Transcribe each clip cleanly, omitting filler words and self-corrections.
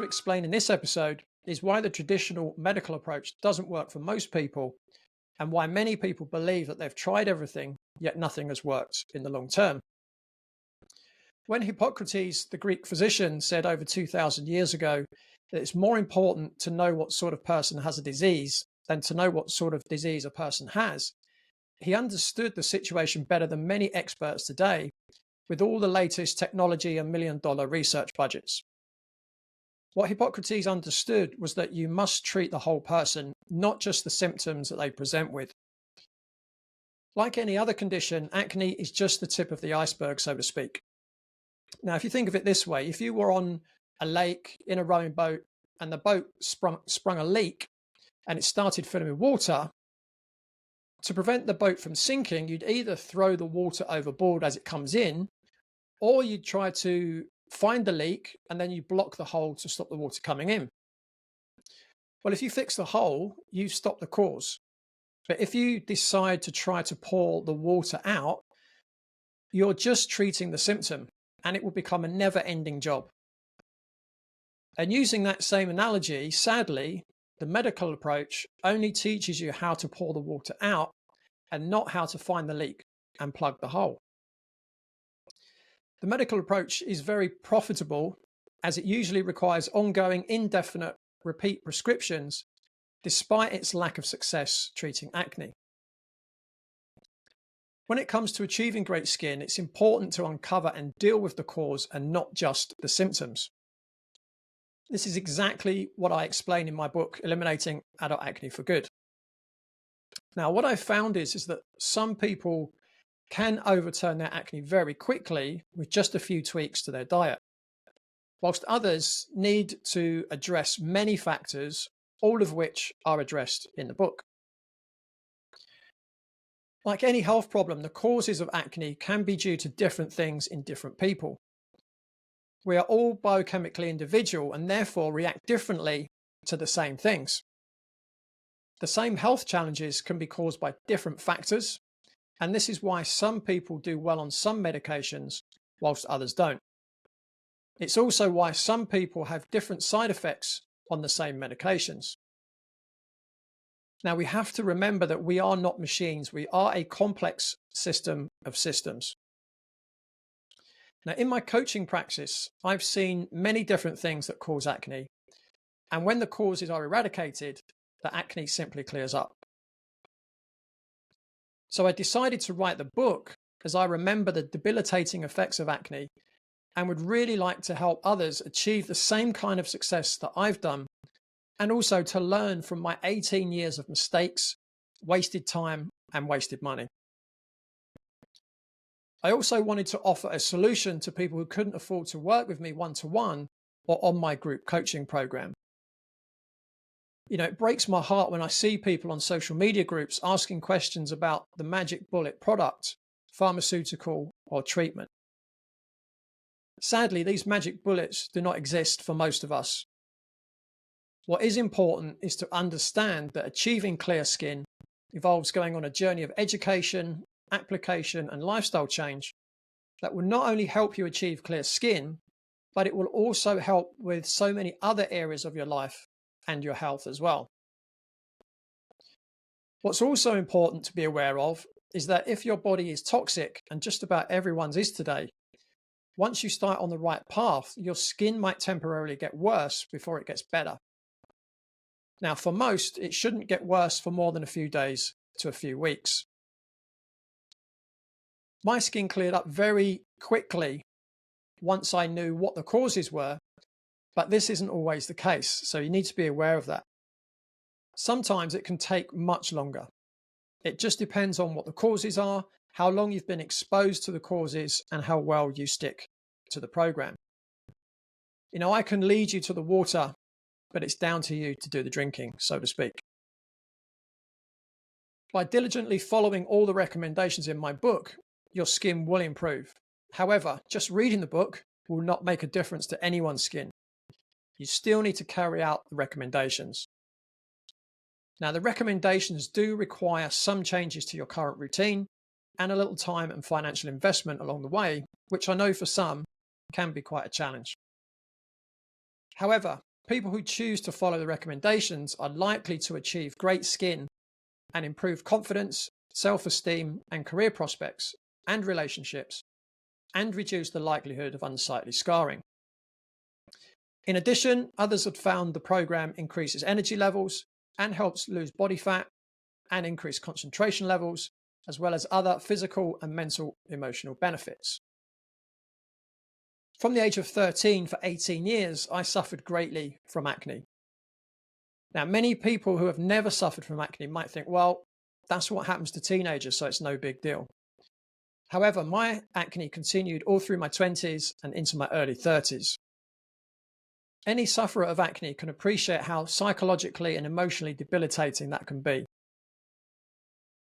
to explain in this episode is why the traditional medical approach doesn't work for most people and why many people believe that they've tried everything, yet nothing has worked in the long term. When Hippocrates, the Greek physician, said over 2,000 years ago that it's more important to know what sort of person has a disease than to know what sort of disease a person has, he understood the situation better than many experts today with all the latest technology and million-dollar research budgets. What Hippocrates understood was that you must treat the whole person, not just the symptoms that they present with. Like any other condition, acne is just the tip of the iceberg, so to speak. Now, if you think of it this way, if you were on a lake in a rowing boat and the boat sprung a leak and it started filling with water, to prevent the boat from sinking, you'd either throw the water overboard as it comes in, or you'd try to find the leak and then you block the hole to stop the water coming in. Well, if you fix the hole, you stop the cause. But if you decide to try to pour the water out, you're just treating the symptom and it will become a never-ending job. And using that same analogy, sadly, the medical approach only teaches you how to pour the water out and not how to find the leak and plug the hole. The medical approach is very profitable as it usually requires ongoing, indefinite, repeat prescriptions, despite its lack of success treating acne. When it comes to achieving great skin, it's important to uncover and deal with the cause and not just the symptoms. This is exactly what I explain in my book, Eliminating Adult Acne for Good. Now, what I've found is that some people can overturn their acne very quickly with just a few tweaks to their diet, whilst others need to address many factors, all of which are addressed in the book. Like any health problem, the causes of acne can be due to different things in different people. We are all biochemically individual and therefore react differently to the same things. The same health challenges can be caused by different factors, and this is why some people do well on some medications whilst others don't. It's also why some people have different side effects on the same medications. Now, we have to remember that we are not machines. We are a complex system of systems. Now, in my coaching practice, I've seen many different things that cause acne. And when the causes are eradicated, the acne simply clears up. So I decided to write the book as I remember the debilitating effects of acne and would really like to help others achieve the same kind of success that I've done, and also to learn from my 18 years of mistakes, wasted time, and wasted money. I also wanted to offer a solution to people who couldn't afford to work with me one-to-one or on my group coaching program. You know, it breaks my heart when I see people on social media groups asking questions about the magic bullet product, pharmaceutical, or treatment. Sadly, these magic bullets do not exist for most of us. What is important is to understand that achieving clear skin involves going on a journey of education, application, and lifestyle change that will not only help you achieve clear skin, but it will also help with so many other areas of your life and your health as well. What's also important to be aware of is that if your body is toxic, and just about everyone's is today, once you start on the right path, your skin might temporarily get worse before it gets better. Now, for most, it shouldn't get worse for more than a few days to a few weeks. My skin cleared up very quickly once I knew what the causes were, but this isn't always the case, so you need to be aware of that. Sometimes it can take much longer. It just depends on what the causes are, how long you've been exposed to the causes, and how well you stick to the program. You know, I can lead you to the water, but it's down to you to do the drinking, so to speak. By diligently following all the recommendations in my book, your skin will improve. However, just reading the book will not make a difference to anyone's skin. You still need to carry out the recommendations. Now, the recommendations do require some changes to your current routine and a little time and financial investment along the way, which I know for some can be quite a challenge. However, People who choose to follow the recommendations are likely to achieve great skin and improve confidence, self-esteem, and career prospects and relationships, and reduce the likelihood of unsightly scarring. In addition, others have found the program increases energy levels and helps lose body fat and increase concentration levels, as well as other physical and mental emotional benefits. From the age of 13 for 18 years, I suffered greatly from acne. Now, many people who have never suffered from acne might think, well, that's what happens to teenagers, so it's no big deal. However, my acne continued all through my 20s and into my early 30s. Any sufferer of acne can appreciate how psychologically and emotionally debilitating that can be.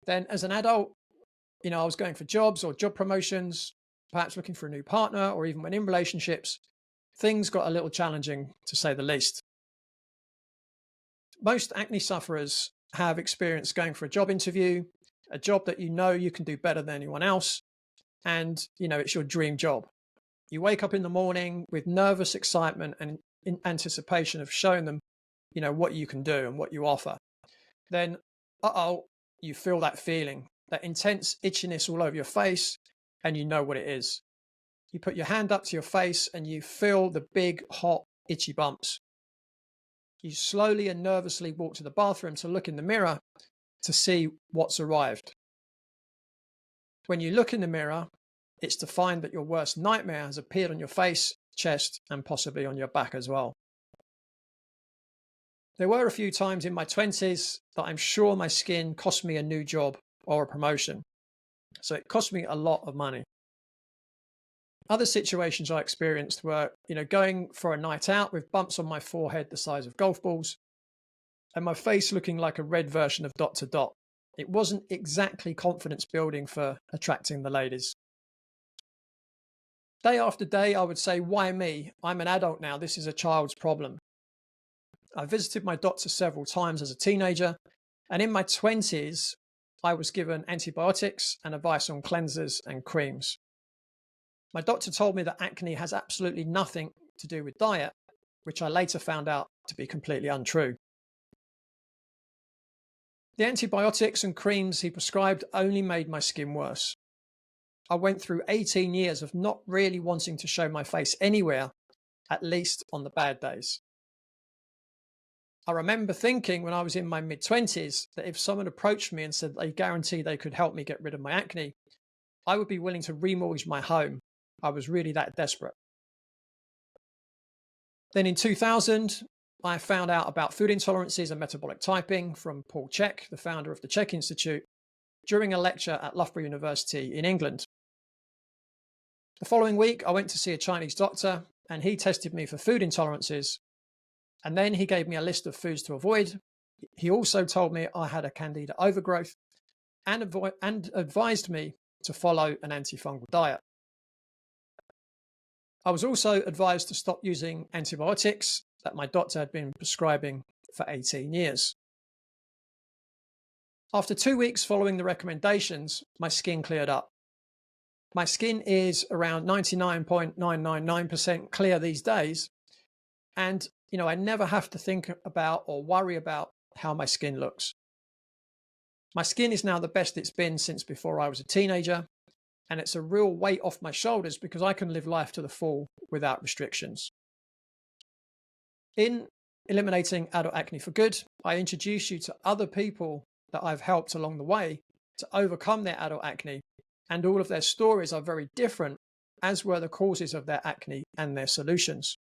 Then as an adult, I was going for jobs or job promotions, perhaps looking for a new partner, or even when in relationships, things got a little challenging, to say the least. Most acne sufferers have experience going for a job interview, a job that you can do better than anyone else, and it's your dream job. You wake up in the morning with nervous excitement and in anticipation of showing them, what you can do and what you offer. Then, you feel that feeling, that intense itchiness all over your face, and you know what it is. You put your hand up to your face and you feel the big, hot, itchy bumps. You slowly and nervously walk to the bathroom to look in the mirror to see what's arrived. When you look in the mirror, it's to find that your worst nightmare has appeared on your face, chest, and possibly on your back as well. There were a few times in my 20s that I'm sure my skin cost me a new job or a promotion. So it cost me a lot of money. Other situations I experienced were, going for a night out with bumps on my forehead the size of golf balls and my face looking like a red version of Dr. Dot. It wasn't exactly confidence building for attracting the ladies. Day after day, I would say, why me? I'm an adult now. This is a child's problem. I visited my doctor several times as a teenager, and in my 20s, I was given antibiotics and advice on cleansers and creams. My doctor told me that acne has absolutely nothing to do with diet, which I later found out to be completely untrue. The antibiotics and creams he prescribed only made my skin worse. I went through 18 years of not really wanting to show my face anywhere, at least on the bad days. I remember thinking when I was in my mid-20s that if someone approached me and said they guaranteed they could help me get rid of my acne, I would be willing to remortgage my home. I was really that desperate. Then in 2000, I found out about food intolerances and metabolic typing from Paul Chek, the founder of the Chek Institute, during a lecture at Loughborough University in England. The following week, I went to see a Chinese doctor and he tested me for food intolerances. And then he gave me a list of foods to avoid. He also told me I had a candida overgrowth and advised me to follow an antifungal diet. I was also advised to stop using antibiotics that my doctor had been prescribing for 18 years. After 2 weeks following the recommendations, my skin cleared up. My skin is around 99.999% clear these days. And I never have to think about or worry about how my skin looks. My skin is now the best it's been since before I was a teenager, and it's a real weight off my shoulders because I can live life to the full without restrictions. In Eliminating Adult Acne for Good, I introduce you to other people that I've helped along the way to overcome their adult acne, and all of their stories are very different, as were the causes of their acne and their solutions.